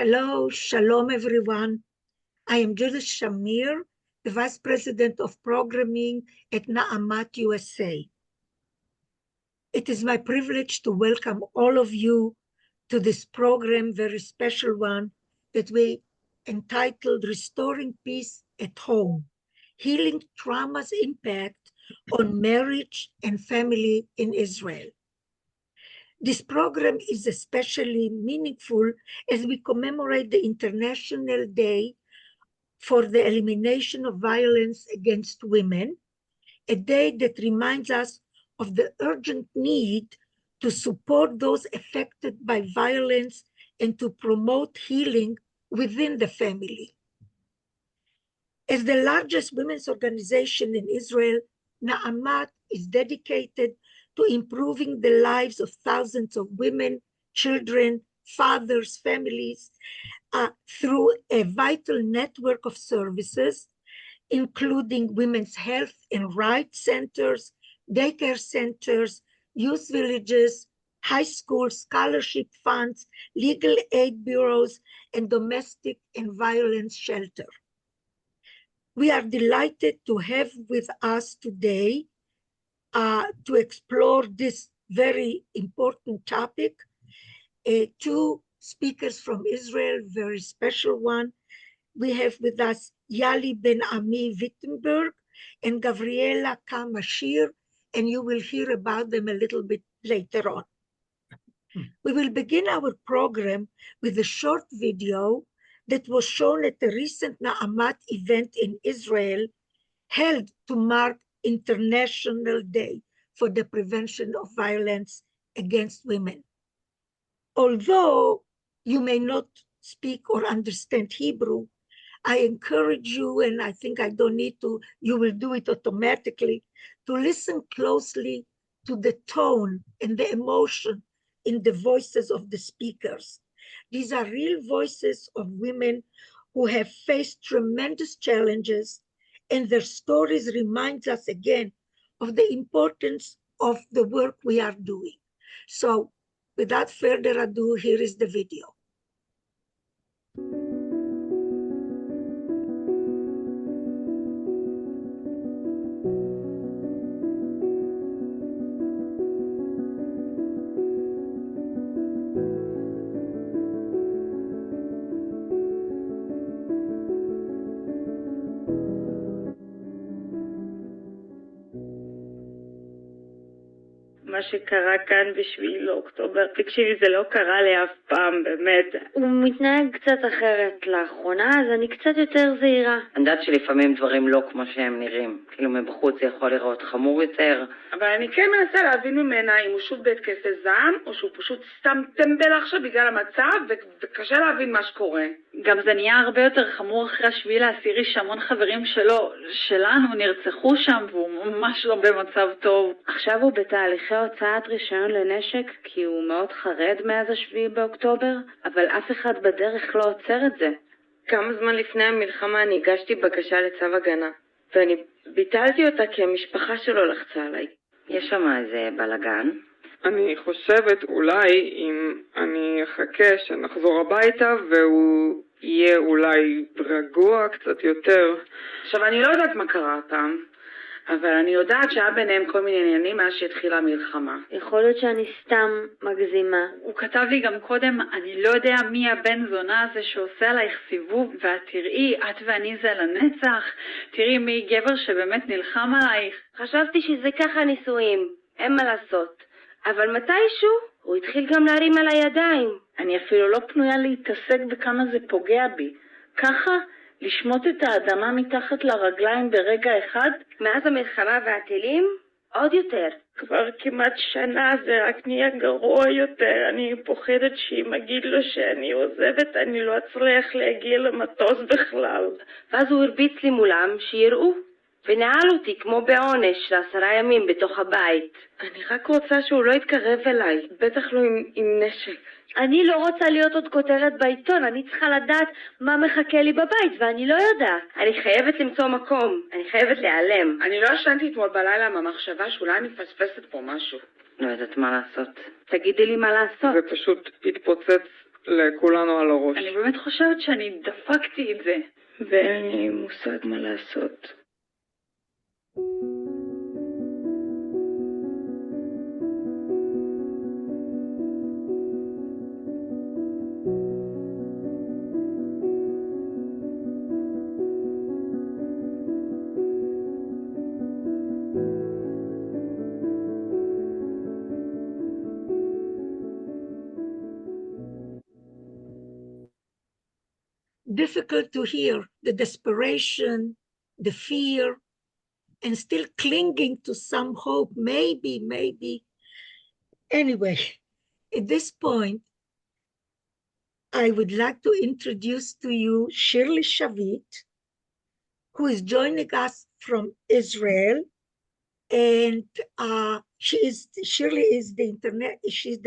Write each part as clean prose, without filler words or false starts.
Hello, shalom everyone. I am Judith Shamir, the Vice President of Programming at AMAT USA. It is my privilege to welcome all of you to this program, very special one, that we entitled Restoring Peace at Home, Healing Trauma's Impact on Marriage and Family in Israel. This program is especially meaningful as we commemorate the International Day for the Elimination of Violence Against Women, a day that reminds us of the urgent need to support those affected by violence and to promote healing within the family. As the largest women's organization in Israel, AMAT is dedicated to improving the lives of thousands of women, children, fathers, families, through a vital network of services, including women's health and rights centers, daycare centers, youth villages, high school scholarship funds, legal aid bureaus, and domestic and violence shelter. We are delighted to have with us today to explore this very important topic, two speakers from Israel, very special one. We have with us Yali Ben-Ami Vitenberg and Gavriela Kama Shir, and you will hear about them a little bit later on. We will begin our program with a short video that was shown at a recent AMAT event in Israel held to mark International Day for the Prevention of Violence Against Women. Although you may not speak or understand Hebrew, I encourage you, and I think I don't need to, you will do it automatically, to listen closely to the tone and the emotion in the voices of the speakers. These are real voices of women who have faced tremendous challenges, and their stories remind us again of the importance of the work we are doing. So without further ado, here is the video. מה שקרה כאן בשביל לאוקטובר, תקשיבי, זה לא קרה לי אף פעם, באמת. הוא מתנהג קצת אחרת לאחרונה, אז אני קצת יותר זהירה. אני יודעת שלפעמים דברים לא כמו שהם נראים. כאילו מבחוץ זה יכול לראות חמור יותר. אבל אני כן מנסה להבין ממנה אם הוא שוב בהתקפי זעם, או שהוא פשוט סתם טמבל עכשיו בגלל המצב, וקשה להבין מה שקורה. גם זה נהיה הרבה יותר חמור אחרי השביעי לעשירי, שהמון חברים שלנו נרצחו שם, והוא ממש לא במצב טוב. עכשיו הוא בתהליכי הוצאת רישיון לנשק, כי הוא מאוד חרד מאז השביעי באוקטובר, אבל אף אחד בדרך לא עוצר את זה. כמה זמן לפני המלחמה אני הגשתי בקשה לצו הגנה, ואני ביטלתי אותה כי המשפחה שלו לחצה עליי. יש שם איזה בלגן. אני חושבת אולי אם אני אחכה שנחזור הביתה והוא יהיה אולי רגוע קצת יותר. עכשיו אני לא יודעת מה קרה הפעם, אבל אני יודעת שהיה ביניהם כל מיני עניינים מאז שהתחילה המלחמה. יכול להיות שאני סתם מגזימה. הוא כתב לי גם קודם, אני לא יודע מי הבן זונה הזה שעושה עלייך סיבוב, ואת תראי, את ואני זה לנצח, תראי מי גבר שבאמת נלחם עלייך. חשבתי שזה ככה נישואים, אין מה לעשות. אבל מתישהו הוא התחיל גם להרים על הידיים. אני אפילו לא פנויה להתעסק בכמה זה פוגע בי. ככה, לשמוט את האדמה מתחת לרגליים ברגע אחד? מאז המלחמה והטילים, עוד יותר. כבר כמעט שנה זה רק נהיה גרוע יותר. אני פוחדת שאם אגיד לו שאני עוזבת, אני לא אצליח להגיע למטוס בכלל. ואז הוא הרביץ לי מולם שיראו. ונעל אותי כמו בעונש ל10 ימים בתוך הבית. אני רק רוצה שהוא לא יתקרב אליי, בטח לא עם נשק. אני לא רוצה להיות עוד כותרת בעיתון, אני צריכה לדעת מה מחכה לי בבית, ואני לא יודעת. אני חייבת למצוא מקום, אני חייבת להיעלם. אני לא ישנתי אתמול בלילה מהמחשבה שאולי אני מפספסת פה משהו. לא יודעת מה לעשות. תגידי לי מה לעשות. זה פשוט התפוצץ לכולנו על הראש. אני באמת חושבת שאני דפקתי את זה. ואין לי מושג מה לעשות. Difficult to hear the desperation, the fear, and still clinging to some hope, maybe. Anyway, at this point, I would like to introduce to you Shirley Shavit, who is joining us from Israel. And she's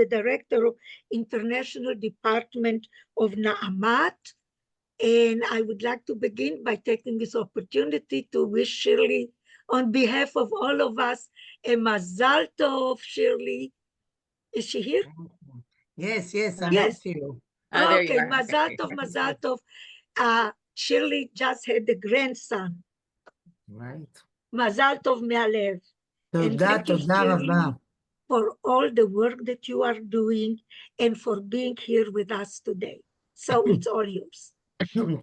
the director of International Department of AMAT. And I would like to begin by taking this opportunity to wish Shirley, on behalf of all of us, a Mazal Tov, Shirley. Is she here? Yes, I'm Yes. with you. Okay, Mazal Tov. Shirley just had a grandson. Right. Mazal Tov me'alev. And thank you, Shirley, for all the work that you are doing and for being here with us today. So it's all yours.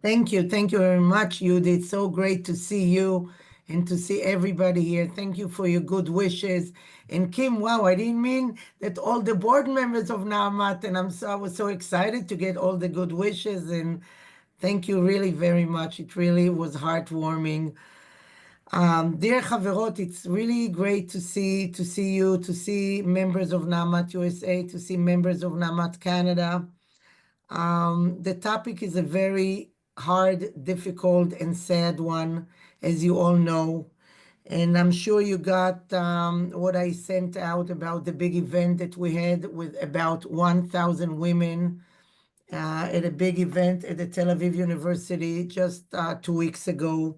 Thank you very much, Yudi. It's so great to see you and to see everybody here. Thank you for your good wishes. And Kim, wow, I didn't mean that all the board members of Naamat, and I was so excited to get all the good wishes, and thank you really very much. It really was heartwarming. Dear Chaverot, it's really great to see you, to see members of Naamat USA, to see members of Naamat Canada. The topic is a very hard, difficult, and sad one, as you all know. And I'm sure you got what I sent out about the big event that we had with about 1,000 women at a big event at the Tel Aviv University just 2 weeks ago.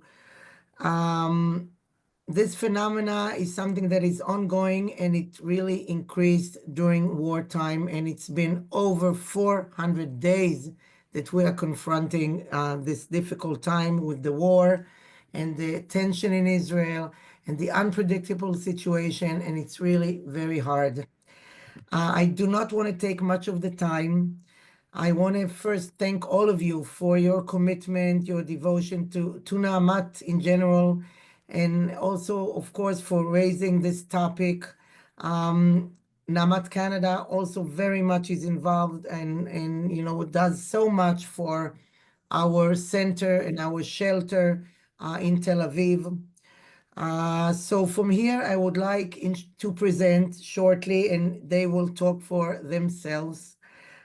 This phenomena is something that is ongoing, and it really increased during wartime, and it's been over 400 days that we are confronting this difficult time with the war and the tension in Israel and the unpredictable situation, and it's really very hard. I do not want to take much of the time. I want to first thank all of you for your commitment, your devotion to Naamat in general, and also, of course, for raising this topic. Naamat Canada also very much is involved and does so much for our center and our shelter in Tel Aviv. So from here, I would like to present shortly, and they will talk for themselves.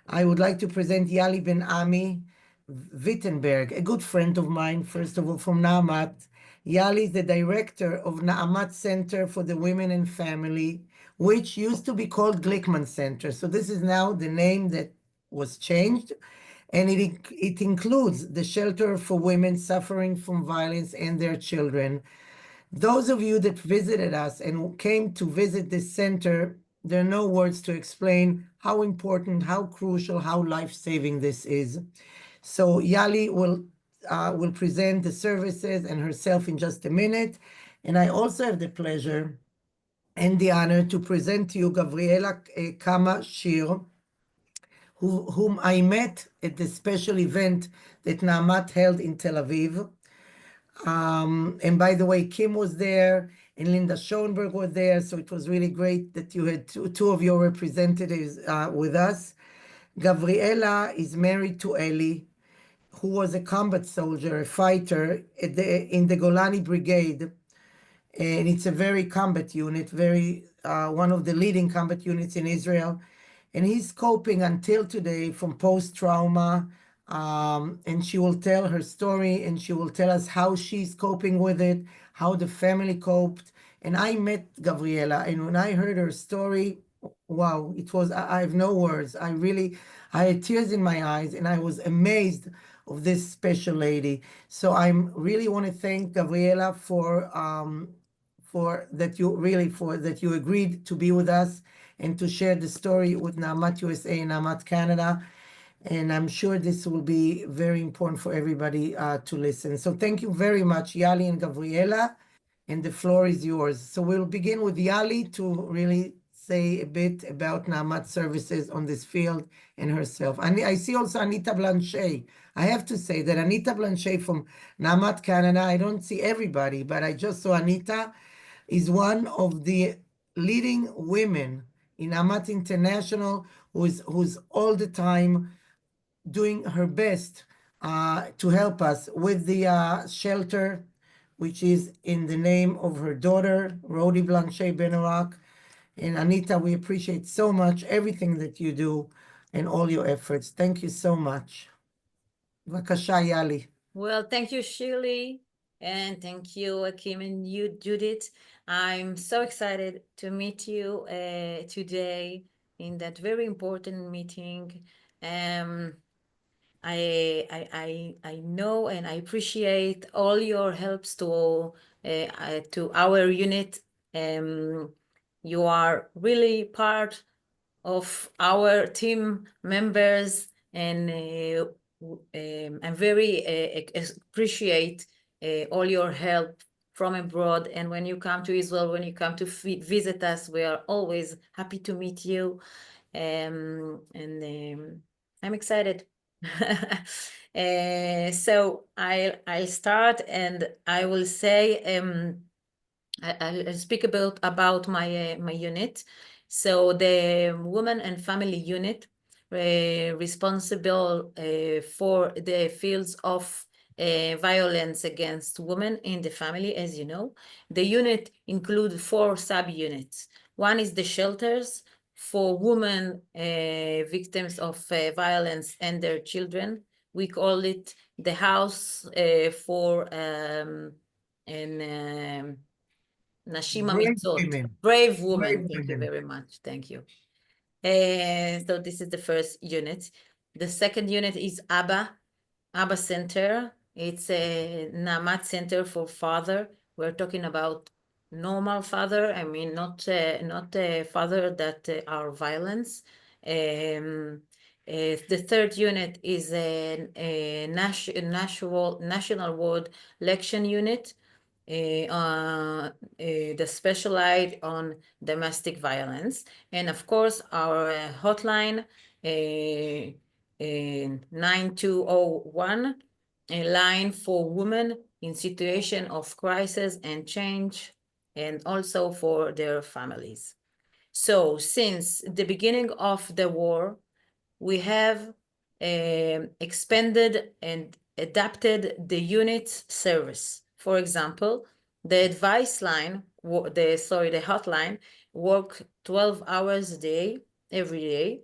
I would like to present Yali Ben-Ami Vitenberg, a good friend of mine, first of all, from Naamat. Yali is the director of Naamat Center for the Women and Family, which used to be called Glickman Center. So this is now the name that was changed, and it includes the shelter for women suffering from violence and their children. Those of you that visited us and came to visit this center, there are no words to explain how important, how crucial, how life-saving this is. So Yali will present the services and herself in just a minute. And I also have the pleasure and the honor to present to you Gavriela Kama Shir, whom I met at the special event that Naamat held in Tel Aviv. And by the way, Kim was there and Linda Schoenberg were there. So it was really great that you had two of your representatives with us. Gavriela is married to Eli, who was a combat soldier, a fighter in the Golani brigade. And it's a very combat unit, one of the leading combat units in Israel. And he's coping until today from post-trauma. And she will tell her story, and she will tell us how she's coping with it, how the family coped. And I met Gavriela, and when I heard her story, wow, I have no words. I had tears in my eyes, and I was amazed of this special lady. So I really want to thank Gavriela for that you agreed to be with us and to share the story with Naamat USA and Naamat Canada. And I'm sure this will be very important for everybody to listen. So thank you very much, Yali and Gavriela, and the floor is yours. So we'll begin with Yali to really say a bit about Naamat services on this field and herself. And I see also Anita Blanchet. I have to say that Anita Blanchet from Naamat Canada, I don't see everybody, but I just saw Anita is one of the leading women in Naamat International who's all the time doing her best to help us with the shelter, which is in the name of her daughter, Rodi Blanchet Benarak. And Anita, we appreciate so much everything that you do and all your efforts. Thank you so much. Vakasha Yali. Well, thank you, Shirley, and thank you, Akim and you, Judith. I'm so excited to meet you today in that very important meeting. I know and I appreciate all your helps to our unit. You are really part of our team members, and I'm very appreciate all your help from abroad. And when you come to Israel, when you come to visit us, we are always happy to meet you. I'm excited. So I'll start, and I will say I'll speak about my unit. So the Women and Family Unit, responsible for the fields of violence against women in the family, as you know. The unit includes 4 subunits. One is the shelters for women victims of violence and their children. We call it the house for Nashim Amitzot, brave women. Thank you very much. Thank you. So this is the first unit. The second unit is Abba Center. It's a Naamat Center for father. We're talking about normal father. I mean, not a father that are violence. The third unit is a national ward lection unit. The specialized on domestic violence, and of course our hotline 9201, a line for women in situation of crisis and change, and also for their families. So since the beginning of the war, we have expanded and adapted the unit's service. For example, the advice line, the hotline, worked 12 hours a day, every day,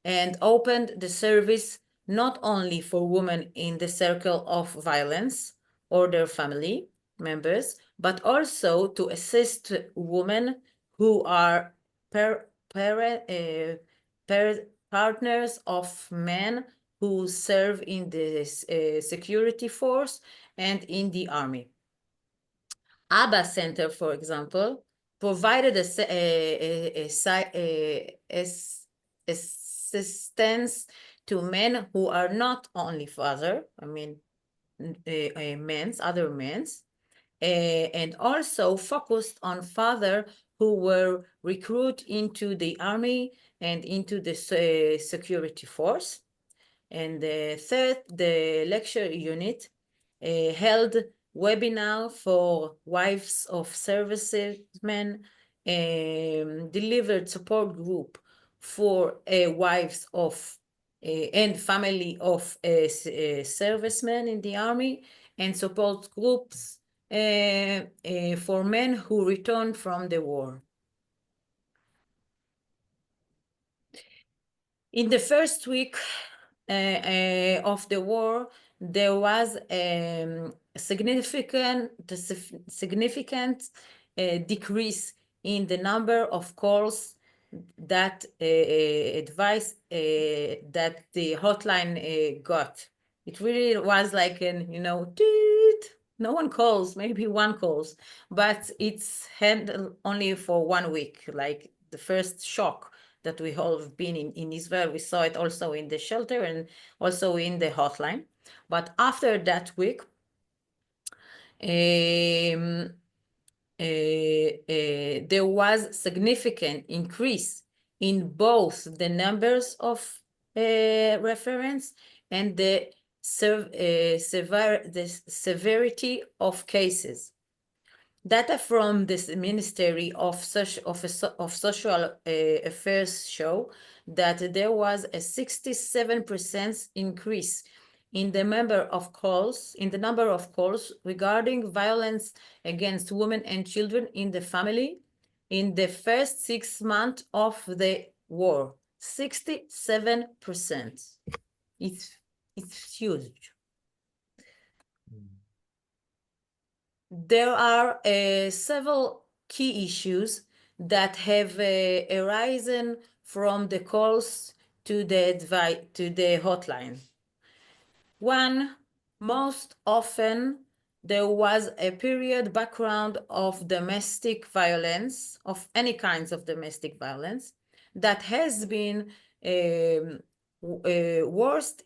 and opened the service not only for women in the circle of violence or their family members, but also to assist women who are partners of men who serve in the security force and in the army. Abba Center, for example, provided assistance to men who are not only father, I mean, other men's, and also focused on father who were recruited into the army and into the security force. And the third, the lecture unit held webinar for wives of servicemen, delivered support group for wives of and family of servicemen in the army, and support groups for men who returned from the war. In the first week of the war, there was a significant decrease in the number of calls that advice that the hotline got. It really was like no one calls, maybe one calls, but it's handled only for 1 week, like the first shock that we all have been in Israel. We saw it also in the shelter and also in the hotline. But after that week, there was significant increase in both the numbers of reference and the severity of cases. Data from the Ministry of Social Affairs show that there was a 67% increase in the number of calls regarding violence against women and children in the family in the first 6 months of the war. 67%. It's huge. There are several key issues that have arisen from the calls to the hotline. One, most often there was a period background of domestic violence, of any kinds of domestic violence, that has been worst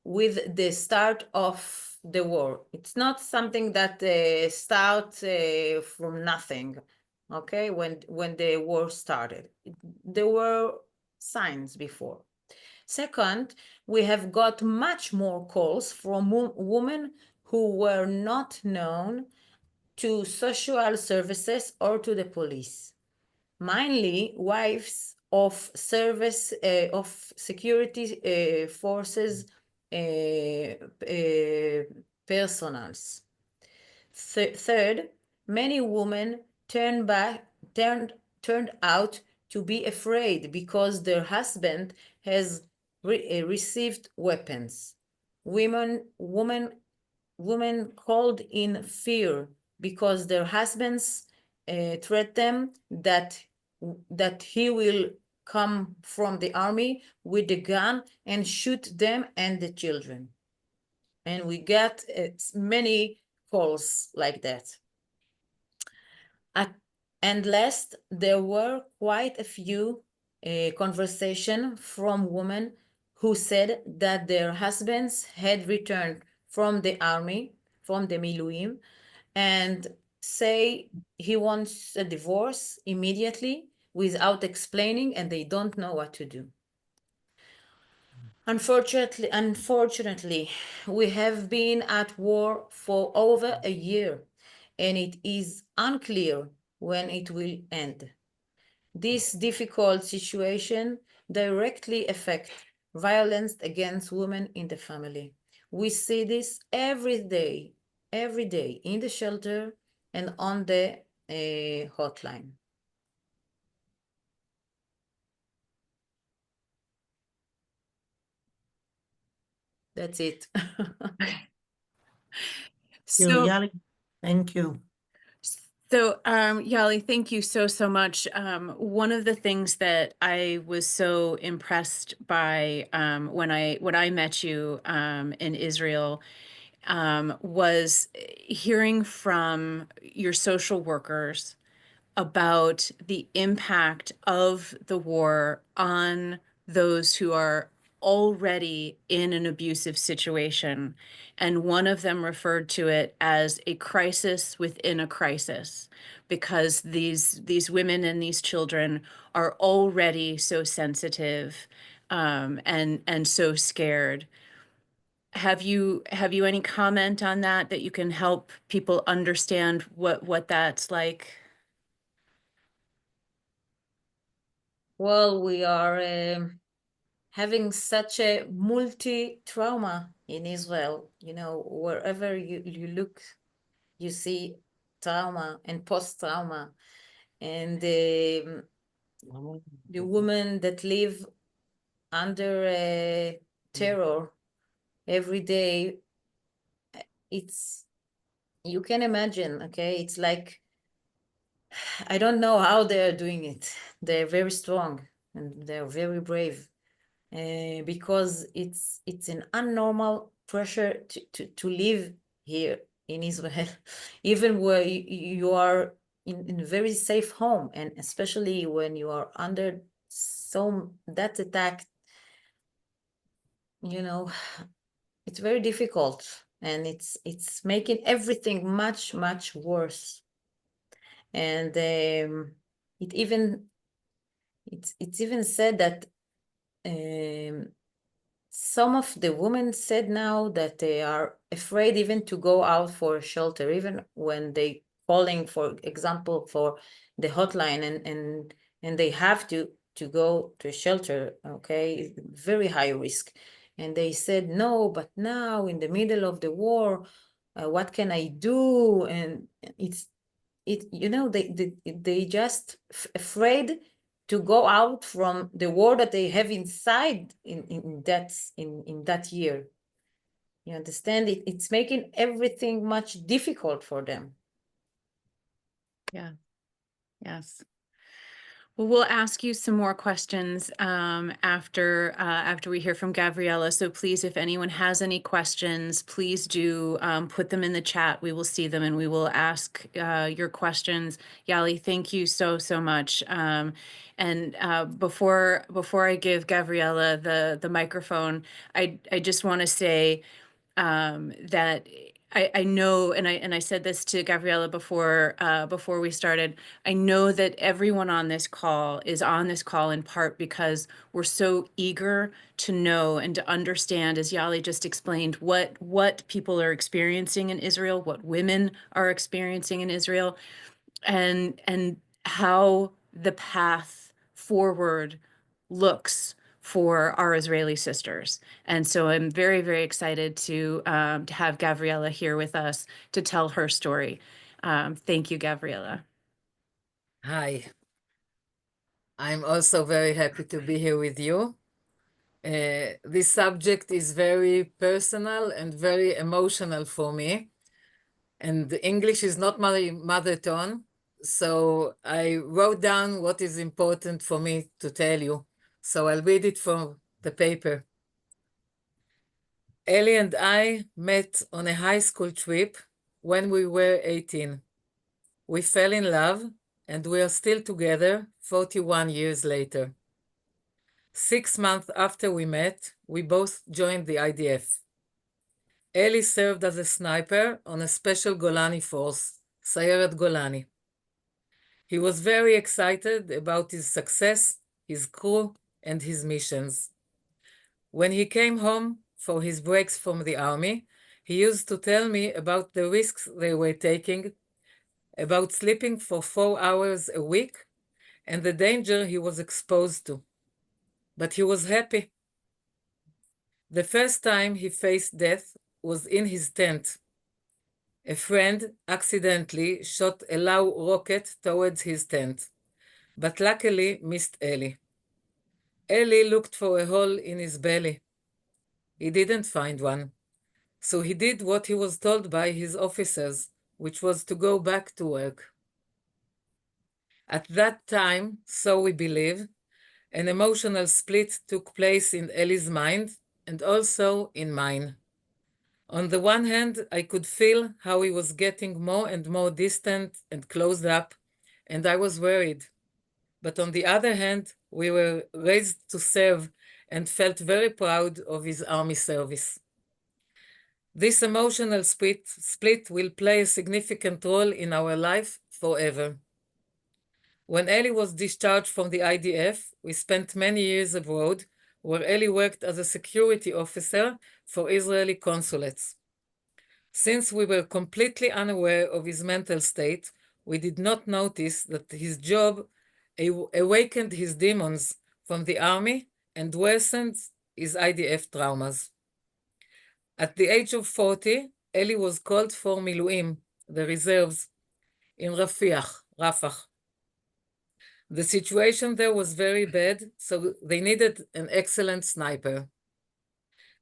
with the start of the war. It's not something that starts from nothing, okay? When the war started, there were signs before. Second, we have got much more calls from women who were not known to social services or to the police, mainly wives of security forces personals. Third, many women turned out to be afraid because their husband has received weapons. Women called in fear because their husbands threat them that he will come from the army with a gun and shoot them and the children. And we get many calls like that. And last, there were quite a few conversations from women who said that their husbands had returned from the army, from the miluim, and say he wants a divorce immediately without explaining, and they don't know what to do. Unfortunately, we have been at war for over a year, and it is unclear when it will end. This difficult situation directly affects violence against women in the family. We see this every day in the shelter and on the hotline. That's it. So, Yali, thank you. So, Yali, thank you so much. One of the things that I was so impressed by when I met you in Israel was hearing from your social workers about the impact of the war on those who are already in an abusive situation. And one of them referred to it as a crisis within a crisis, because these women and these children are already so sensitive and so scared. Have you any comment on that you can help people understand what that's like? Well, we are having such a multi-trauma in Israel. You know, wherever you look, you see trauma and post-trauma. And the women that live under terror every day, you can imagine, okay? It's like, I don't know how they're doing it. They're very strong and they're very brave. Because it's an abnormal pressure to live here in Israel, even where you are in a very safe home, and especially when you are under that attack, you know, it's very difficult, and it's making everything much, much worse. And it's even said that some of the women said now that they are afraid even to go out for shelter, even when they calling, for example, for the hotline, and they have to go to shelter, okay, very high risk. And they said, no, but now in the middle of the war, what can I do? And you know, they just afraid to go out from the war that they have inside in that year. You understand? It's making everything much difficult for them. Yeah. Yes. Well, we'll ask you some more questions after we hear from Gavriela. So please, if anyone has any questions, please do put them in the chat. We will see them and we will ask your questions. Yali, thank you so much. And before I give Gavriela the microphone, I just want to say that I know, and I said this to Gavriela before we started, I know that everyone on this call is on this call in part because we're so eager to know and to understand, as Yali just explained, what people are experiencing in Israel, what women are experiencing in Israel, and how the path forward looks for our Israeli sisters. And so I'm very, very excited to have Gavriela here with us to tell her story. Thank you, Gavriela. Hi. I'm also very happy to be here with you. This subject is very personal and very emotional for me. And English is not my mother tongue. So I wrote down what is important for me to tell you. So I'll read it from the paper. Ellie and I met on a high school trip when we were 18. We fell in love and we are still together 41 years later. 6 months after we met, we both joined the IDF. Ellie served as a sniper on a special Golani force, Sayeret Golani. He was very excited about his success, his crew, and his missions. When he came home for his breaks from the army, he used to tell me about the risks they were taking, about sleeping for 4 hours a week, and the danger he was exposed to. But he was happy. The first time he faced death was in his tent. A friend accidentally shot a low rocket towards his tent, but luckily missed Ellie. Ellie looked for a hole in his belly. He didn't find one, so he did what he was told by his officers, which was to go back to work. At that time, so we believe, an emotional split took place in Ellie's mind and also in mine. On the one hand, I could feel how he was getting more and more distant and closed up, and I was worried. But on the other hand, we were raised to serve and felt very proud of his army service. This emotional split will play a significant role in our life forever. When Ellie was discharged from the IDF, we spent many years abroad, where Ellie worked as a security officer for Israeli consulates. Since we were completely unaware of his mental state, we did not notice that his job awakened his demons from the army and worsened his IDF traumas. At the age of 40, Ellie was called for Miluim, the reserves, in Rafah. The situation there was very bad, so they needed an excellent sniper.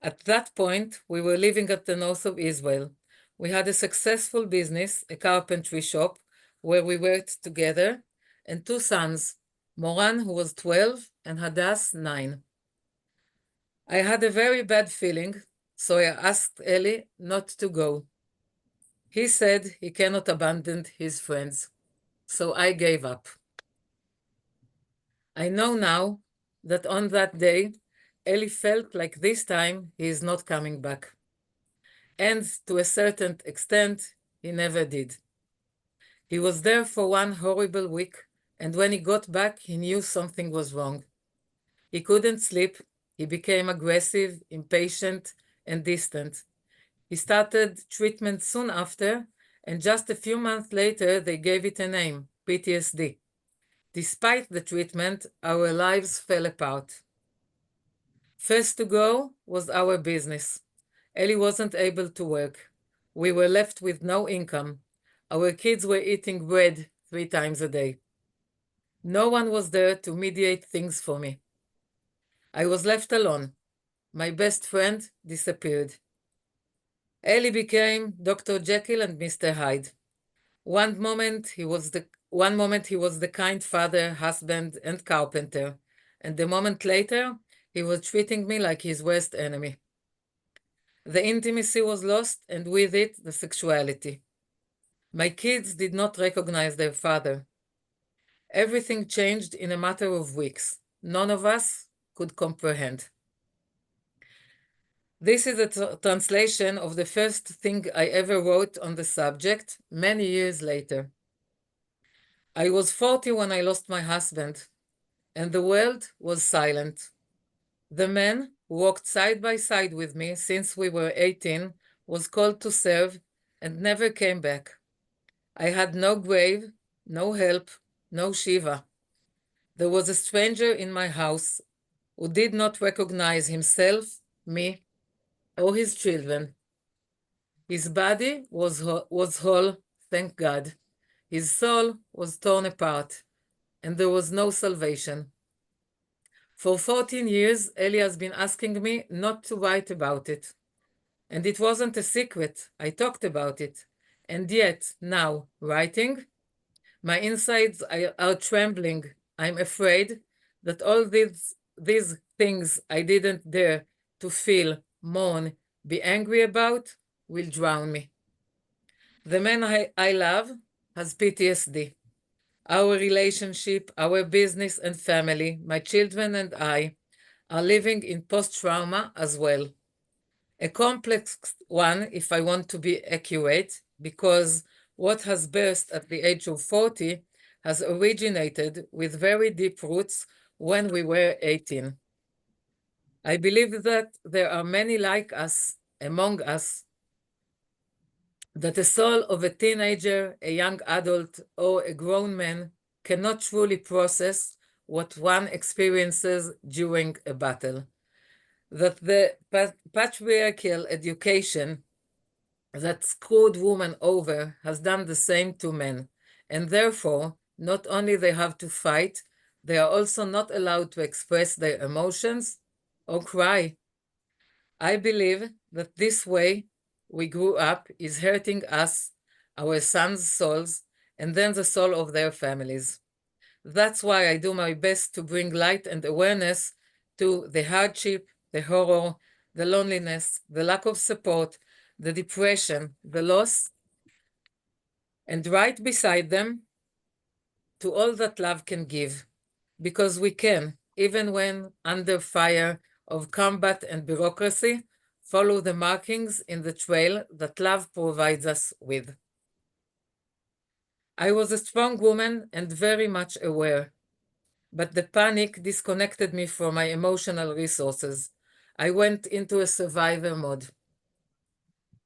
At that point, we were living at the north of Israel. We had a successful business, a carpentry shop, where we worked together, and 2 sons, Moran, who was 12, and Hadass, 9. I had a very bad feeling, so I asked Ellie not to go. He said he cannot abandon his friends, so I gave up. I know now that on that day, Eli felt like this time he is not coming back. And to a certain extent, he never did. He was there for one horrible week, and when he got back, he knew something was wrong. He couldn't sleep, he became aggressive, impatient, and distant. He started treatment soon after, and just a few months later, they gave it a name, PTSD. Despite the treatment, our lives fell apart. First to go was our business. Eli wasn't able to work. We were left with no income. Our kids were eating bread 3 times a day. No one was there to mediate things for me. I was left alone. My best friend disappeared. Eli became Dr. Jekyll and Mr. Hyde. One moment he was the kind father, husband, and carpenter, and the moment later, he was treating me like his worst enemy. The intimacy was lost, and with it, the sexuality. My kids did not recognize their father. Everything changed in a matter of weeks. None of us could comprehend. This is a translation of the first thing I ever wrote on the subject many years later. I was 40 when I lost my husband, and the world was silent. The man who walked side by side with me since we were 18 was called to serve and never came back. I had no grave, no help, no Shiva. There was a stranger in my house who did not recognize himself, me, or his children. His body was whole, thank God. His soul was torn apart, and there was no salvation. For 14 years, Eli has been asking me not to write about it. And it wasn't a secret. I talked about it. And yet, now, writing, my insides are trembling. I'm afraid that all these things I didn't dare to feel, mourn, be angry about will drown me. The man I love has PTSD. Our relationship, our business and family, my children and I, are living in post-trauma as well. A complex one, if I want to be accurate, because what has burst at the age of 40 has originated with very deep roots when we were 18. I believe that there are many like us, among us, that the soul of a teenager, a young adult, or a grown man cannot truly process what one experiences during a battle. That the patriarchal education that screwed women over has done the same to men, and therefore, not only they have to fight, they are also not allowed to express their emotions or cry. I believe that this way we grew up is hurting us, our sons' souls, and then the soul of their families. That's why I do my best to bring light and awareness to the hardship, the horror, the loneliness, the lack of support, the depression, the loss, and right beside them to all that love can give, because we can, even when under fire of combat and bureaucracy, follow the markings in the trail that love provides us with. I was a strong woman and very much aware, but the panic disconnected me from my emotional resources. I went into a survivor mode.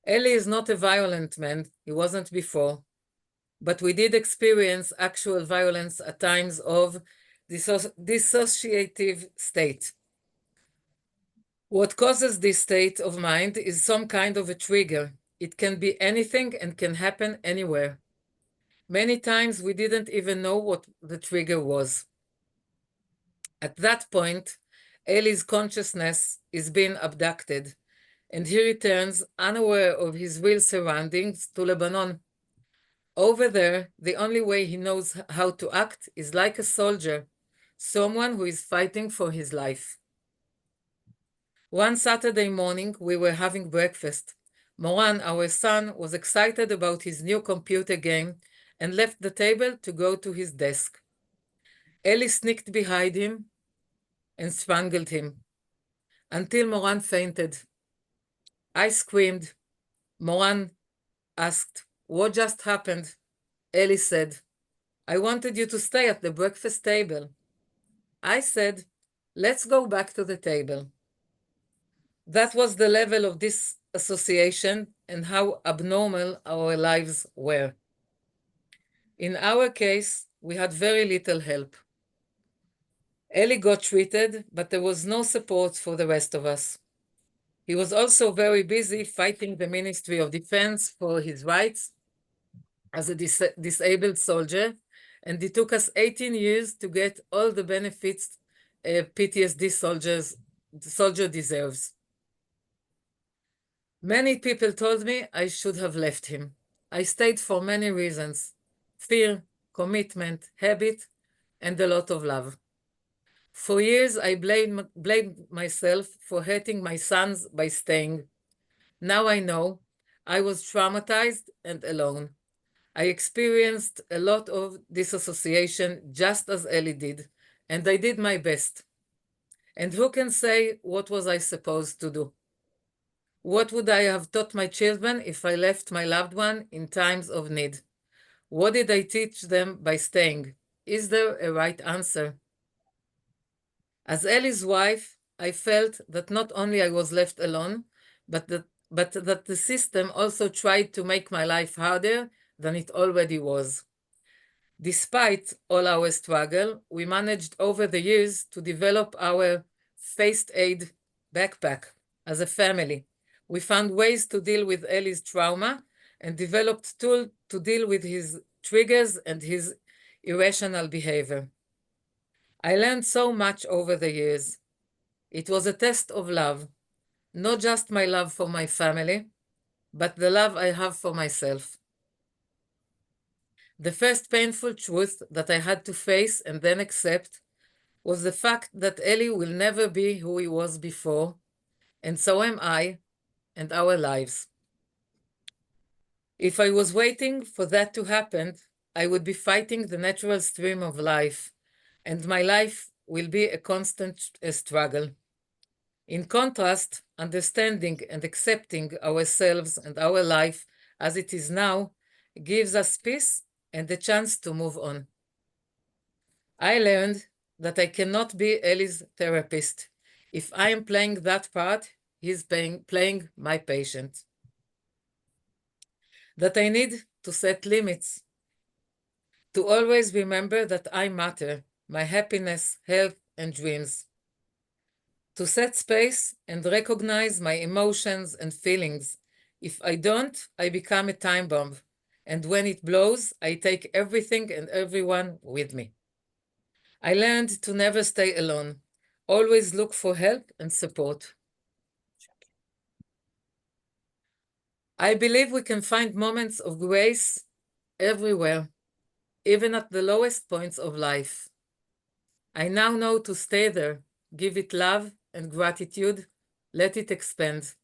Eli is not a violent man, he wasn't before, but we did experience actual violence at times of dissociative state. What causes this state of mind is some kind of a trigger. It can be anything and can happen anywhere. Many times we didn't even know what the trigger was. At that point, Eli's consciousness is being abducted, and he returns unaware of his real surroundings to Lebanon. Over there, the only way he knows how to act is like a soldier, someone who is fighting for his life. One Saturday morning, we were having breakfast. Moran, our son, was excited about his new computer game and left the table to go to his desk. Eli sneaked behind him and strangled him, until Moran fainted. I screamed. Moran asked, "What just happened?" Eli said, "I wanted you to stay at the breakfast table." I said, "Let's go back to the table." That was the level of this association and how abnormal our lives were. In our case, we had very little help. Eli got treated, but there was no support for the rest of us. He was also very busy fighting the Ministry of Defense for his rights as a disabled soldier, and it took us 18 years to get all the benefits a PTSD soldier deserves. Many people told me I should have left him. I stayed for many reasons: fear, commitment, habit, and a lot of love. For years, I blamed myself for hurting my sons by staying. Now I know I was traumatized and alone. I experienced a lot of disassociation just as Eli did, and I did my best. And who can say what was I supposed to do? What would I have taught my children if I left my loved one in times of need? What did I teach them by staying? Is there a right answer? As Eli's wife, I felt that not only I was left alone, but that the system also tried to make my life harder than it already was. Despite all our struggle, we managed over the years to develop our first aid backpack as a family. We found ways to deal with Eli's trauma and developed tools to deal with his triggers and his irrational behavior. I learned so much over the years. It was a test of love, not just my love for my family, but the love I have for myself. The first painful truth that I had to face and then accept was the fact that Eli will never be who he was before, and so am I and our lives. If I was waiting for that to happen, I would be fighting the natural stream of life, and my life will be a constant struggle. In contrast, understanding and accepting ourselves and our life as it is now gives us peace and the chance to move on. I learned that I cannot be Eli's therapist. If I am playing that part, he's playing my patient. That I need to set limits, to always remember that I matter, my happiness, health, and dreams. To set space and recognize my emotions and feelings. If I don't, I become a time bomb. And when it blows, I take everything and everyone with me. I learned to never stay alone. Always look for help and support. I believe we can find moments of grace everywhere, even at the lowest points of life. I now know to stay there, give it love and gratitude, let it expand.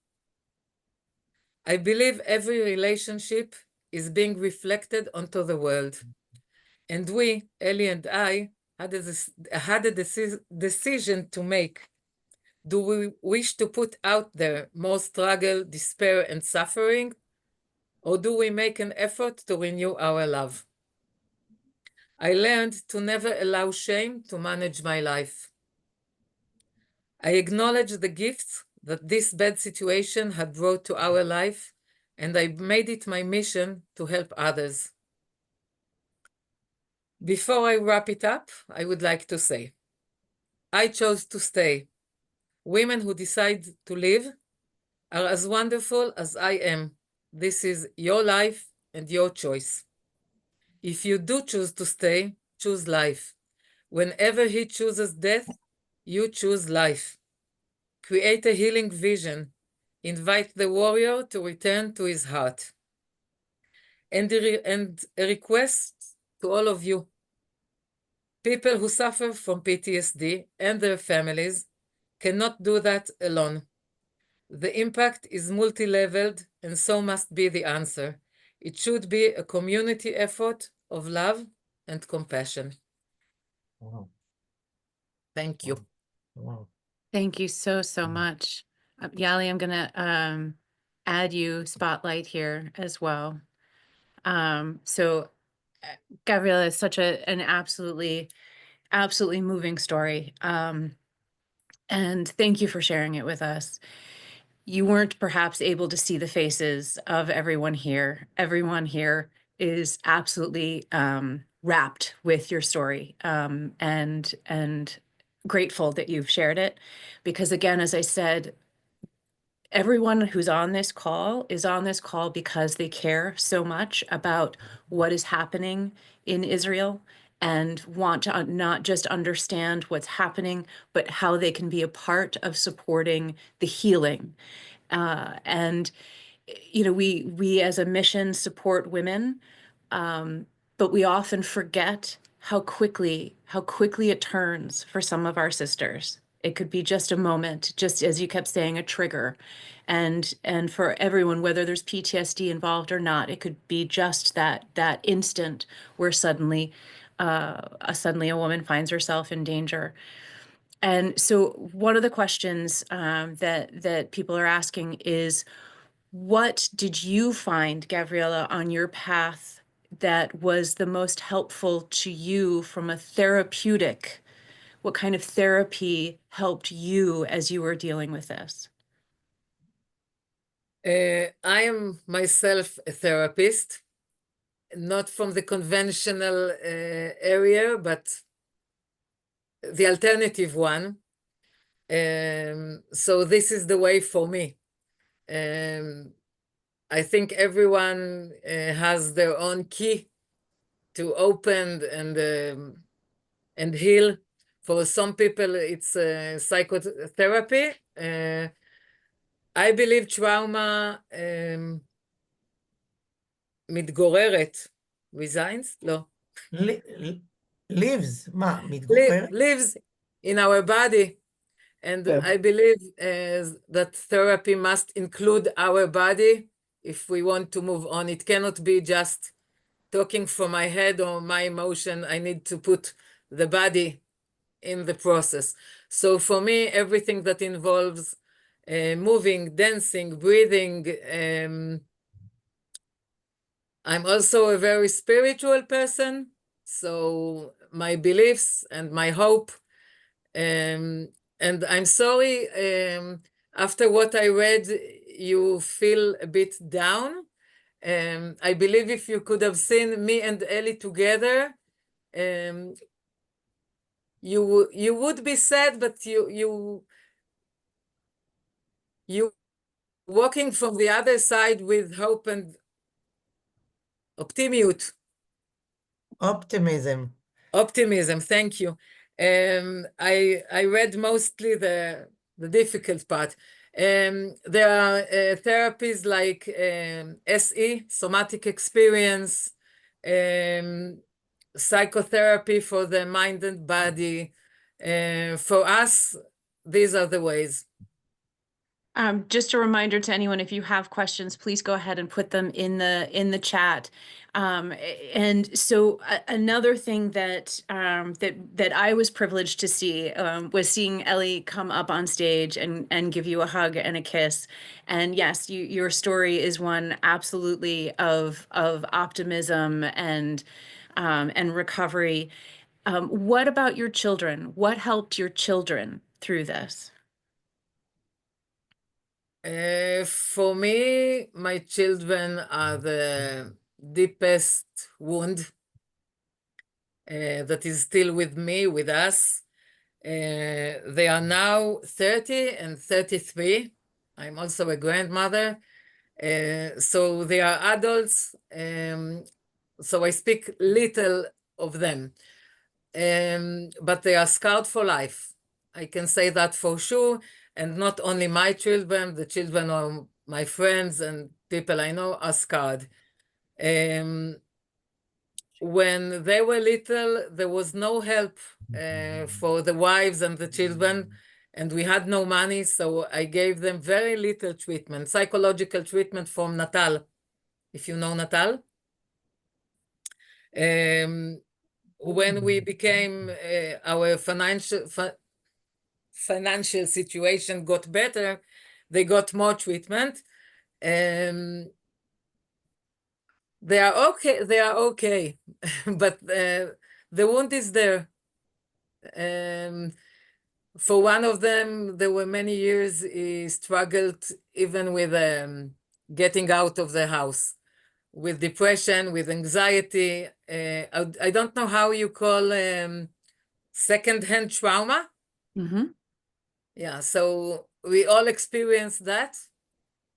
I believe every relationship is being reflected onto the world. And we, Eli and I, had a decision to make. Do we wish to put out there more struggle, despair, and suffering? Or do we make an effort to renew our love? I learned to never allow shame to manage my life. I acknowledge the gifts that this bad situation had brought to our life, and I made it my mission to help others. Before I wrap it up, I would like to say, I chose to stay. Women who decide to live are as wonderful as I am. This is your life and your choice. If you do choose to stay, choose life. Whenever he chooses death, you choose life. Create a healing vision. Invite the warrior to return to his heart. And a request to all of you, people who suffer from PTSD and their families cannot do that alone. The impact is multi-leveled, and so must be the answer. It should be a community effort of love and compassion. Wow. Thank you. Wow. Thank you so, so much. Yali, I'm going to add you spotlight here as well. So Gavriela is such an absolutely moving story. And thank you for sharing it with us. You weren't perhaps able to see the faces of everyone here. Everyone here is absolutely wrapped with your story, and grateful that you've shared it. Because again, as I said, everyone who's on this call is on this call because they care so much about what is happening in Israel and want to not just understand what's happening, but how they can be a part of supporting the healing. And you know, we as a mission support women, but we often forget how quickly it turns for some of our sisters. It could be just a moment, just as you kept saying, a trigger. And for everyone, whether there's PTSD involved or not, it could be just that instant where suddenly a woman finds herself in danger. And so one of the questions that people are asking is, what did you find, Gavriela, on your path that was the most helpful to you from a therapeutic? What kind of therapy helped you as you were dealing with this? I am myself a therapist, not from the conventional area, but the alternative one. So this is the way for me. I think everyone has their own key to open and heal. For some people, it's psychotherapy. I believe trauma מתגוררת, resigns? לא. lives, מה, מתגוררת? Lives in our body. And I believe that therapy must include our body if we want to move on. It cannot be just talking from my head or my emotion. I need to put the body in the process. So for me, everything that involves moving, dancing, breathing, I'm also a very spiritual person. So my beliefs and my hope, and I'm sorry, after what I read, you feel a bit down. I believe if you could have seen me and Ellie together, you would be sad, but you walking from the other side with hope and optimism. Thank you. I read mostly the difficult part. There are therapies like SE, somatic experience, psychotherapy for the mind and body. For us, these are the ways. Just a reminder to anyone, if you have questions, please go ahead and put them in the chat. And so another thing that I was privileged to see was seeing Ellie come up on stage and give you a hug and a kiss. And yes, your story is one absolutely of optimism and recovery. What about your children? What helped your children through this? For me, my children are the deepest wound that is still with me, with us. They are now 30 and 33. I'm also a grandmother. So they are adults. So I speak little of them. But they are scarred for life. I can say that for sure. And not only my children, the children of my friends and people I know are scarred. When they were little, there was no help for the wives and the children, and we had no money, so I gave them very little treatment, psychological treatment from Natal, if you know Natal. When we became our financial... financial situation got better, they got more treatment. They are okay, but the wound is there. For one of them, there were many years he struggled even with getting out of the house, with depression, with anxiety. I don't know how you call second-hand trauma. Mm-hmm. Yeah, so we all experience that.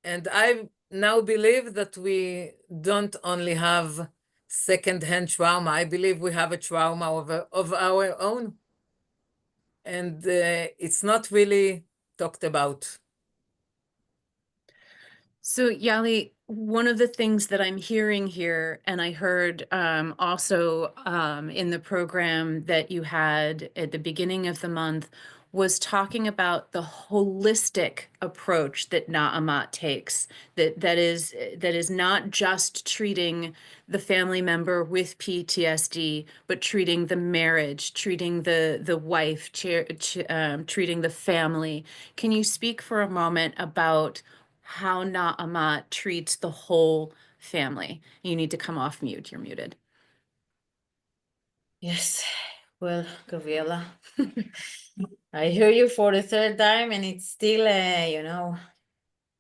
And I now believe that we don't only have second-hand trauma. I believe we have a trauma of our own. And it's not really talked about. So Yali, one of the things that I'm hearing here, and I heard also in the program that you had at the beginning of the month, was talking about the holistic approach that AMAT takes, that is not just treating the family member with PTSD, but treating the marriage, treating the wife, treating the family. Can you speak for a moment about how AMAT treats the whole family? You need to come off mute. You're muted. Yes, well, Gavriela, I hear you for the third time, and it's still,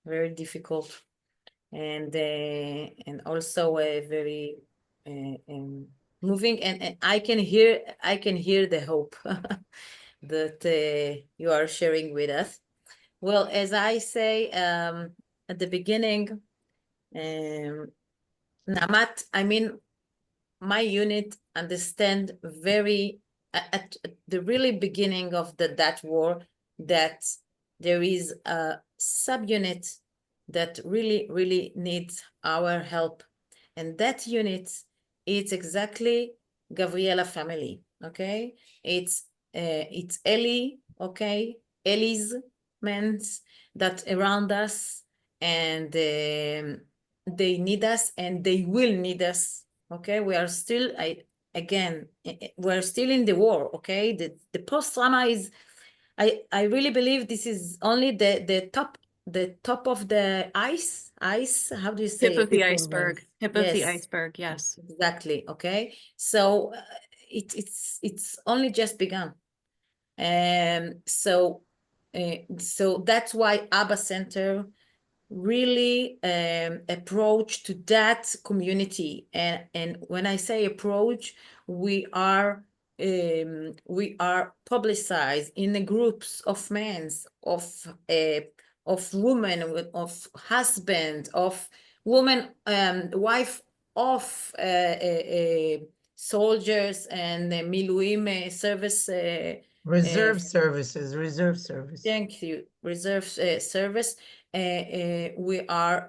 very difficult, and also very moving, and I can hear the hope that you are sharing with us. Well, as I say at the beginning, AMAT, I mean, my unit understand very at the really beginning of that war that there is a subunit that really needs our help, and that unit, it's exactly Gavriela family. Okay, it's Eli. Okay, Eli's men that around us, and they need us, and they will need us. Okay, we are still, we're still in the war. Okay, the post-trauma is, I really believe this is only the top of the ice. How do you say Tip of the iceberg. Tip of the iceberg. Yes, exactly. Okay, so it's only just begun. So that's why Abba Center really approach to that community, and when I say approach, we are publicized in the groups of men, of women, of husband, of woman, wife of soldiers and miluim service. Reserve service. Thank you. Reserve service. We are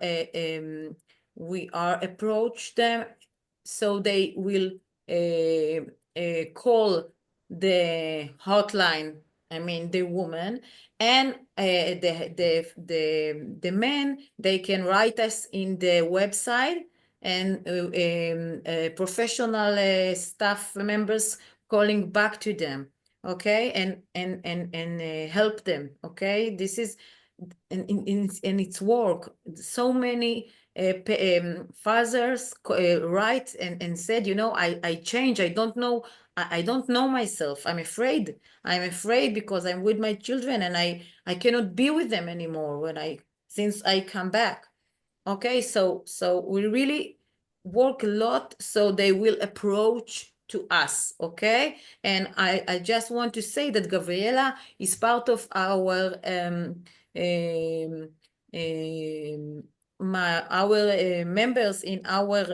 approach them, so they will call the hotline. I mean the woman, and the men, they can write us in the website, and professional staff members calling back to them. Okay, and help them. Okay, this is in its work. So many fathers write and said, I change. I don't know myself. I'm afraid because I'm with my children, and I cannot be with them anymore since I come back. Okay, so we really work a lot, so they will approach to us. Okay, and I just want to say that Gavriela is part of our members in our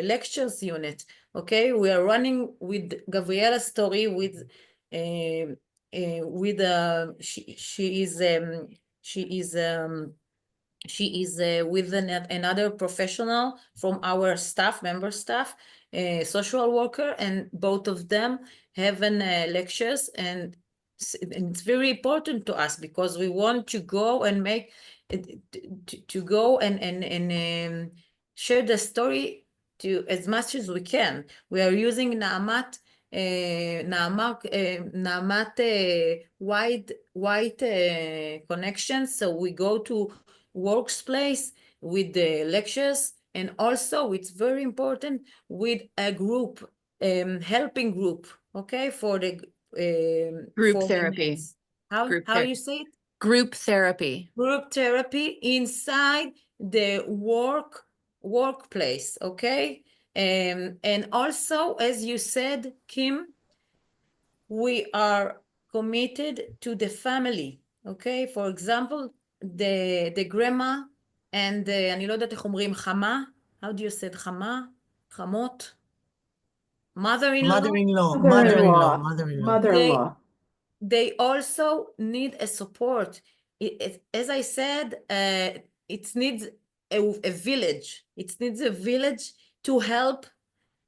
lectures unit. Okay, we are running with Gavriela's story with she is with another professional from our member staff, social worker, and both of them have lectures, and it's very important to us because we want to go and share the story to as much as we can. We are using AMAT Naamat white connections. So we go to workplace with the lectures, and also it's very important with a group, helping group, okay, for the Group for therapy. how Group you say it? Group therapy. Group therapy inside the workplace, okay? And also, as you said, Kim, we are committed to the family, okay? For example, the grandma and אני לא יודעת איך אומרים חמה, how do you say חמה? חמות? Mother-in-law. They also need a support. As I said, it needs a village. It needs a village to help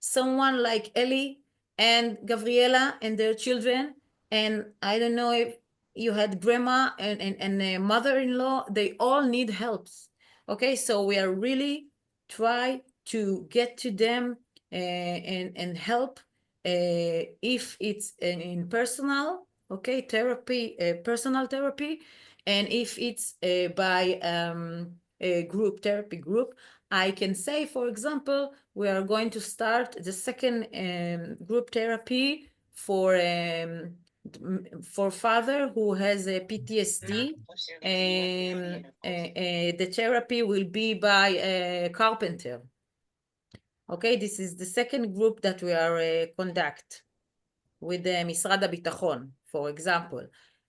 someone like Ellie and Gavriela and their children. And I don't know if you had grandma and a mother-in-law, they all need help. Okay, so we are really try to get to them and help if it's in personal, okay, therapy, personal therapy, and if it's by a group therapy group. I can say, for example, we are going to start the second group therapy for father who has a PTSD. The therapy will be by a carpenter. Okay, this is the second group that we are conduct with משרד הביטחון, for example.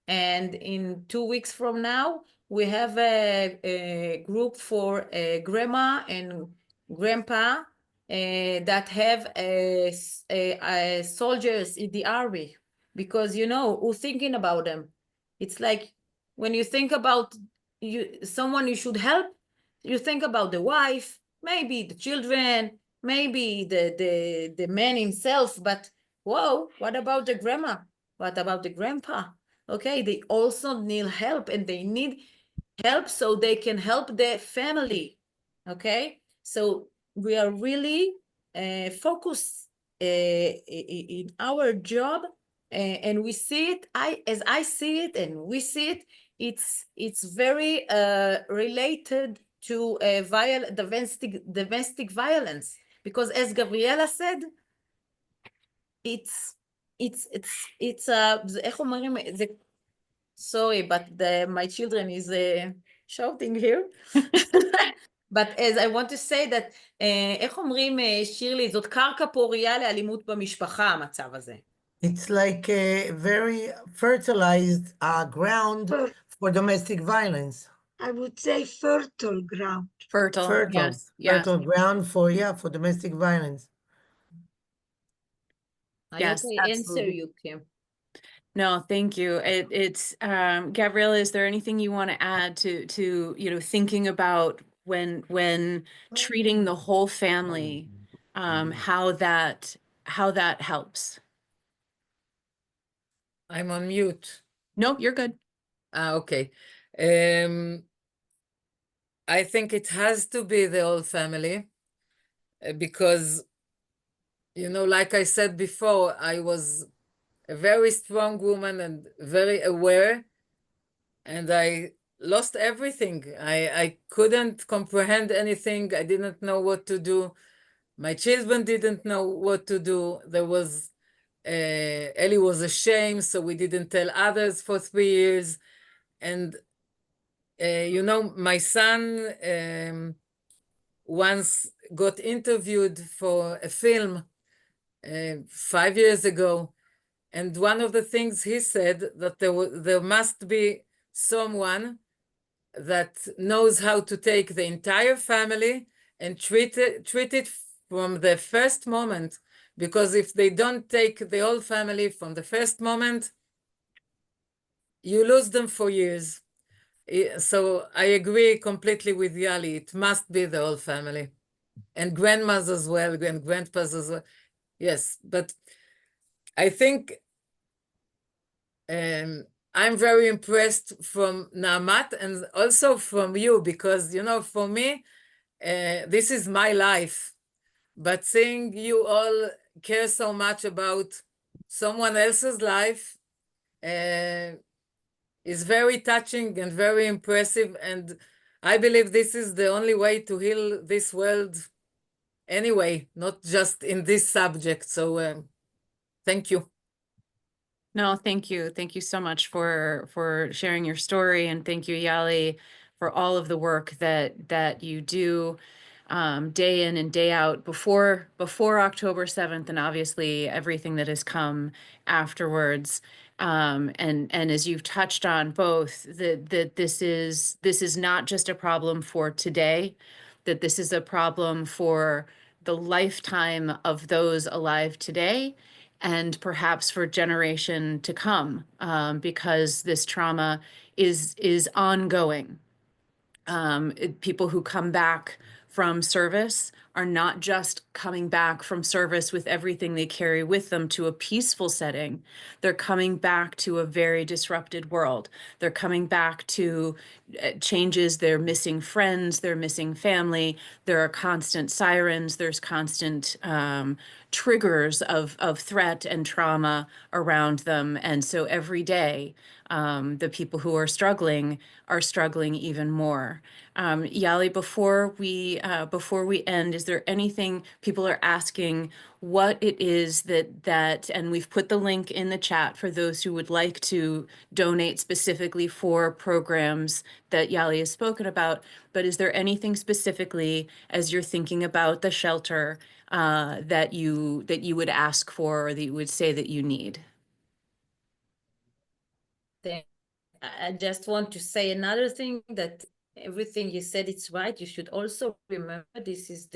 And in 2 weeks from now, we have a group for grandma and grandpa that have soldiers in the army, because you know who's thinking about them. It's like when you think about someone you should help, you think about the wife, maybe the children, maybe the man himself, but whoa, what about the grandma? What about the grandpa? Okay, they also need help, and they need help so they can help their family. Okay, so we are really focused in our job, and we see it. As I see it, and we see it, it's very related to domestic violence, because as Gavriela said, it's איך אומרים, זה, sorry, but my children is shouting here. But as I want to say that, איך אומרים, שירלי, זאת קרקע פוריה לאלימות במשפחה, המצב הזה. It's like a very fertilized ground for domestic violence. I would say fertile ground. Fertile, yes. Fertile ground for domestic violence. Yes, I answer you, Kim. No, thank you. It's Gavriela, is there anything you want to add to you know, thinking about when treating the whole family, how that helps? I'm on mute. Nope, you're good. Okay. I think it has to be the whole family, because, you know, like I said before, I was a very strong woman and very aware, and I lost everything. I couldn't comprehend anything. I didn't know what to do. My children didn't know what to do. There was, Ellie was ashamed, so we didn't tell others for 3 years. And, you know, my son once got interviewed for a film 5 years ago. And one of the things he said, that there must be someone that knows how to take the entire family and treat it from the first moment. Because if they don't take the whole family from the first moment, you lose them for years. So I agree completely with Yali. It must be the whole family. And grandmas as well, and grandpas as well. Yes, but I think I'm very impressed from Naamat and also from you, because, you know, for me, this is my life. But seeing you all care so much about someone else's life is very touching and very impressive. And I believe this is the only way to heal this world anyway, not just in this subject. So thank you. No, thank you. Thank you so much for sharing your story, and thank you, Yali, for all of the work that you do day in and day out before October 7th, and obviously everything that has come afterwards. And as you've touched on both, that this is not just a problem for today, that this is a problem for the lifetime of those alive today, and perhaps for generation to come, because this trauma is ongoing. People who come back from service are not just coming back from service with everything they carry with them to a peaceful setting. They're coming back to a very disrupted world. They're coming back to changes. They're missing friends. They're missing family. There are constant sirens. There's constant triggers of threat and trauma around them. And so every day, the people who are struggling even more. Yali, before we end, is there anything people are asking what it is that, and we've put the link in the chat for those who would like to donate specifically for programs that Yali has spoken about, but is there anything specifically as you're thinking about the shelter that you would ask for, or that you would say that you need? I just want to say another thing, that everything you said, it's right. You should also remember this is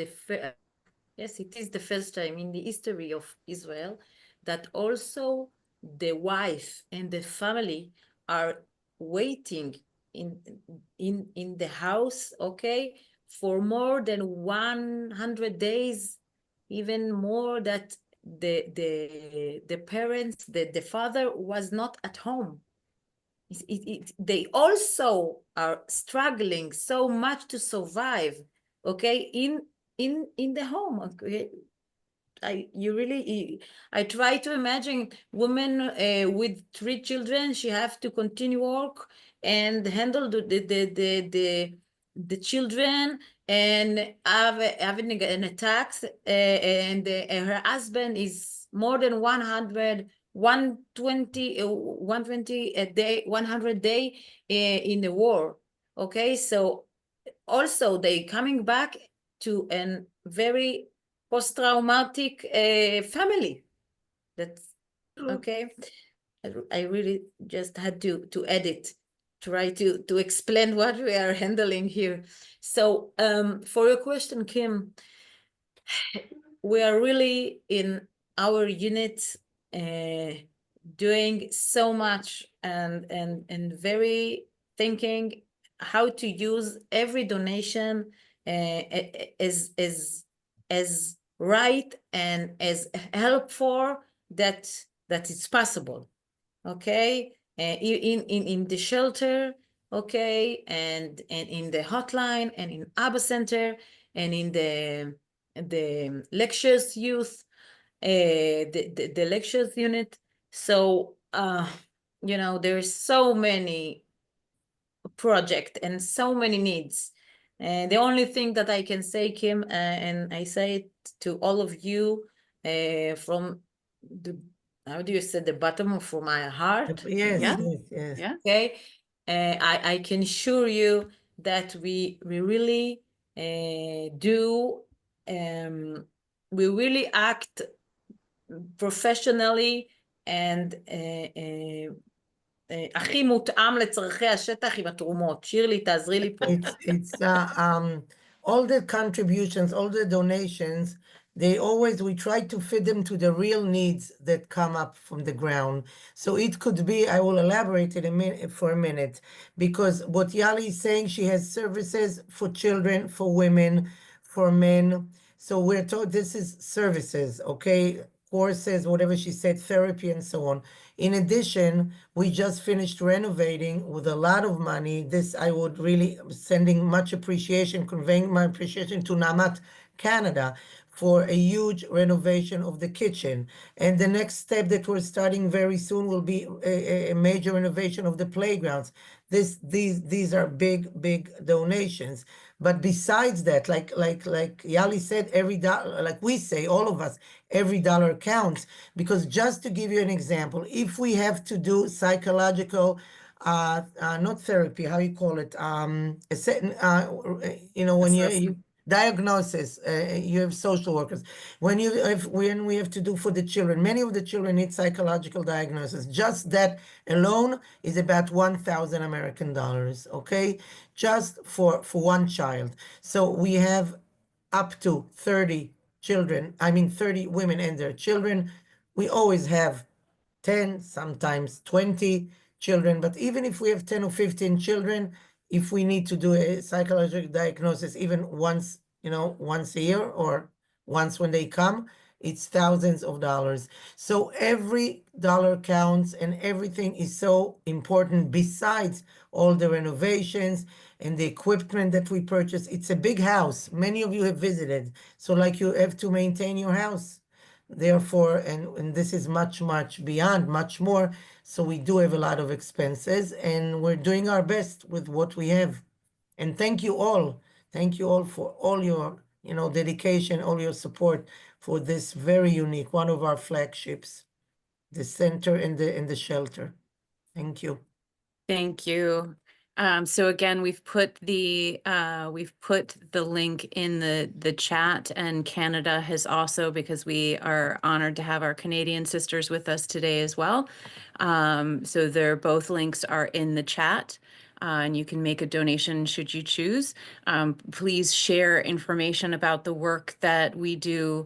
yes, it is the first time in the history of Israel that also the wife and the family are waiting in the house, okay, for more than 100 days, even more, that the parents, the father was not at home. They also are struggling so much to survive, okay, in the home. Okay, I try to imagine women with 3 children. She have to continue work and handle the children, and having an attack, and her husband is more than 120 a day, 100 day in the war. Okay, so also they coming back to a very post-traumatic family. That's okay. I really just had to edit, try to explain what we are handling here. So for your question, Kim, we are really in our unit doing so much and very thinking how to use every donation as right and as helpful that it's possible, okay, in the shelter, okay, and in the hotline, and in Abba Center, and in the lectures youth, the lectures unit. So you know, there's so many projects and so many needs. And the only thing that I can say, Kim, and I say it to all of you from the, how do you say, the bottom of my heart? Yes. Okay, I can assure you that we really do, we really act professionally and הכי מותאם לצרכי השטח עם התרומות. שירלי, תעזרי לי פה. It's all the contributions, all the donations, we try to fit them to the real needs that come up from the ground. So it could be, I will elaborate for a minute, because what Yali is saying, she has services for children, for women, for men. So we're told this is services, okay? Courses, whatever she said, therapy and so on. In addition, we just finished renovating with a lot of money. This, I would really sending much appreciation, conveying my appreciation to AMAT Canada for a huge renovation of the kitchen. And the next step that we're starting very soon will be a major renovation of the playgrounds. These are big donations. But besides that, like Yali said, every dollar, like we say, all of us, every dollar counts. Because just to give you an example, if we have to do psychological, not therapy, how you call it, you know, when you diagnosis, you have social workers. When we have to do for the children, many of the children need psychological diagnosis. Just that alone is about 1,000 American dollars, okay? Just for one child. So we have up to 30 children, 30 women and their children. We always have 10, sometimes 20 children, but even if we have 10 or 15 children, if we need to do a psychological diagnosis even once, you know, once a year or once when they come, it's thousands of dollars. So every dollar counts and everything is so important besides all the renovations and the equipment that we purchase. It's a big house. Many of you have visited. So like you have to maintain your house. Therefore, and this is much beyond, much more. So we do have a lot of expenses and we're doing our best with what we have. And thank you all. Thank you all for all your, you know, dedication, all your support for this very unique, one of our flagships, the center and the shelter. Thank you. Thank you. So again, we've put the link in the chat, and Canada has also, because we are honored to have our Canadian sisters with us today as well. So both links are in the chat. And you can make a donation should you choose. Please share information about the work that we do.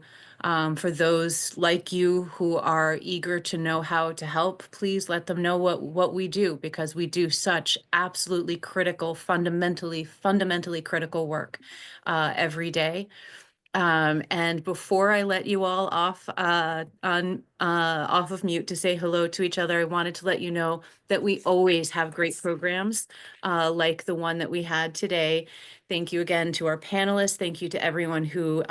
For those like you who are eager to know how to help, please let them know what we do, because we do such absolutely critical, fundamentally critical work every day. And before I let you all off of mute to say hello to each other, I wanted to let you know that we always have great programs like the one that we had today. Thank you again to our panelists. Thank you to everyone who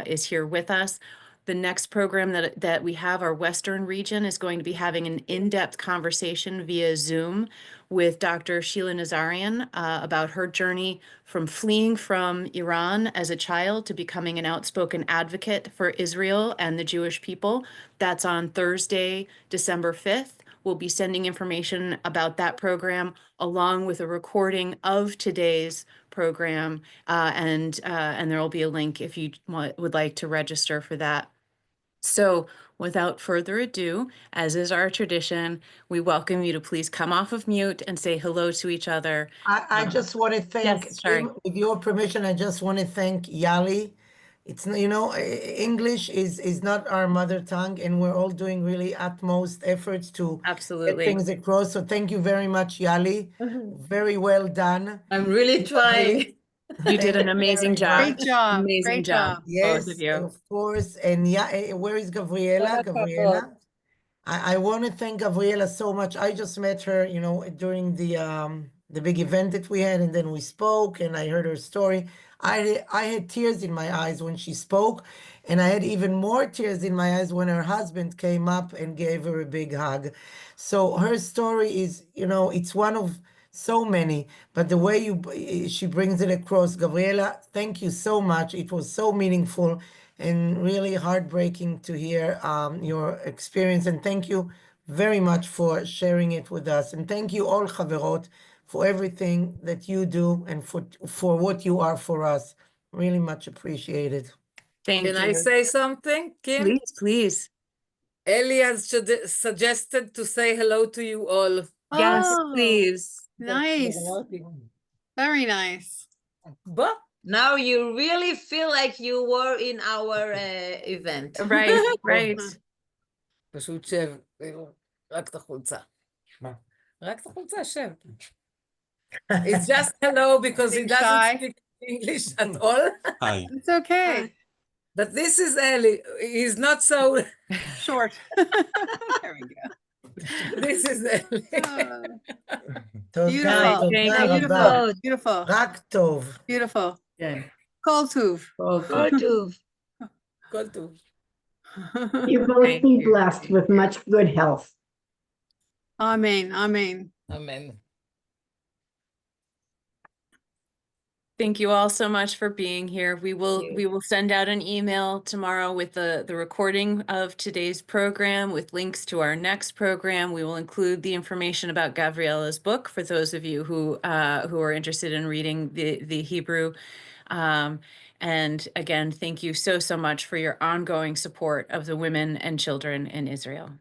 is here with us. The next program that we have, our Western region, is going to be having an in-depth conversation via Zoom with Dr. Sheila Nazarian about her journey from fleeing from Iran as a child to becoming an outspoken advocate for Israel and the Jewish people. That's on Thursday, December 5th. We'll be sending information about that program along with a recording of today's program, and there will be a link if you would like to register for that. So without further ado, as is our tradition, we welcome you to please come off of mute and say hello to each other. I just want to thank, yes, sorry. with your permission, I just want to thank Yali. It's, you know, English is not our mother tongue, and we're all doing really utmost efforts to Absolutely get things across. So thank you very much, Yali. Very well done. I'm really trying. You did an amazing job. Great job. Amazing Great job. Yes, Both of you. of course. And yeah, where is Gavriela? Gavriela. I want to thank Gavriela so much. I just met her, you know, during the big event that we had, and then we spoke, and I heard her story. I had tears in my eyes when she spoke, and I had even more tears in my eyes when her husband came up and gave her a big hug. So her story is, you know, it's one of so many, but the way she brings it across, Gavriela, thank you so much. It was so meaningful and really heartbreaking to hear your experience. And thank you very much for sharing it with us. And thank you all, Chaverot, for everything that you do and for what you are for us. Really much appreciated. Thank you. Can I say something, Kim? Please. Ellie has suggested to say hello to you all. Yes, please. Nice. Very nice. But now you really feel like you were in our event. Right, right. פשוט שב, רק את החולצה. רק את החולצה, שב. It's just hello because he doesn't speak English at all. Hi. It's okay. But this is Ellie. He's not so short. There we go. This is Ellie. Beautiful. Beautiful. Beautiful. רק טוב. Beautiful. Kol tuv. Kol tuv. Kol tov. You both Thank be you. blessed with much good health. Amen. Amen. Amen. Thank you all so much for being here. We will send out an email tomorrow with the recording of today's program with links to our next program. We will include the information about Gavriela's book for those of you who are interested in reading the Hebrew. And again, thank you so much for your ongoing support of the women and children in Israel.